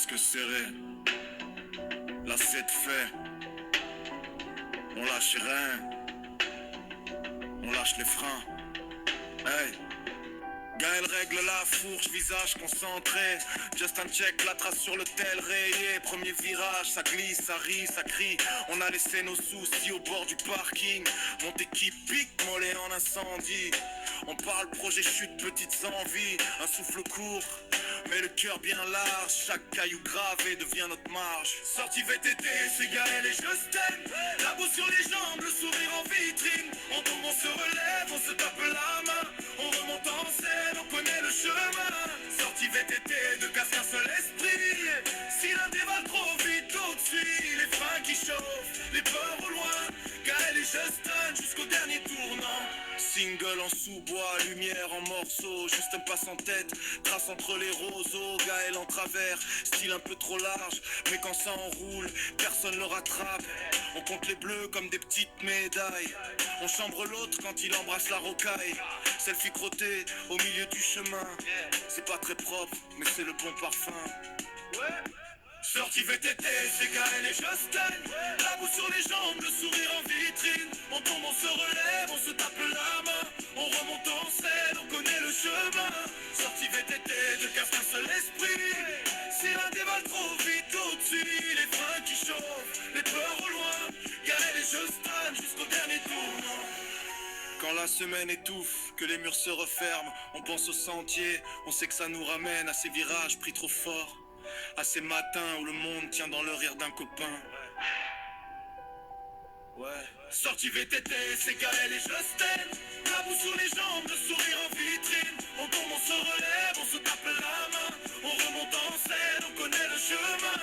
casque serré. Là c'est de fait. On lâche rien. On lâche les freins. Hey. Gaël règle la fourche, visage concentré. Justin check, la trace sur le tel rayé. Premier virage, ça glisse, ça rit, ça crie. On a laissé nos soucis au bord du parking. Mon équipe pique, mollet en incendie. On parle projet chute, petites envies. Un souffle court, mais le cœur bien large. Chaque caillou gravé devient notre marge. Sortie VTT, c'est Gaël et Justin. La boue sur les jambes, le sourire en vitrine. On tombe, on se relève, on se tape la main. On remonte en scène, on connaît le chemin. Sortie VTT, de casse un seul esprit. Si l'un dévale trop vite au-dessus, les freins qui chauffent, les peurs au loin. Gaël et Justin jusqu'au dernier tournant. Single en sous-bois, lumière en morceaux. Juste un passe en tête, trace entre les roseaux. Gaël en travers, style un peu trop large. Mais quand ça enroule, personne le rattrape. On compte les bleus comme des petites médailles. On chambre l'autre quand il embrasse la rocaille. Selfie crotté au milieu du chemin. C'est pas très propre, mais c'est le bon parfum. Sortie VTT, c'est Gaël et Justin. La boue sur les jambes, le sourire en vitrine. On tombe, on se relève, on se tape la main. On remonte en scène, on connaît le chemin. Sortie VTT, de casse un seul esprit. Si l'un dévale trop vite au-dessus, les freins qui chauffent, les peurs au loin. Gaël et Justin jusqu'au dernier tournant. Quand la semaine étouffe, que les murs se referment, on pense au sentier, on sait que ça nous ramène à ces virages pris trop fort. À ces matins où le monde tient dans le rire d'un copain. Ouais. Sortie VTT, c'est Gaël et Justin. La boue sur les jambes, le sourire en vitrine. On tombe, on se relève, on se tape la main. On remonte en scène, on connaît le chemin.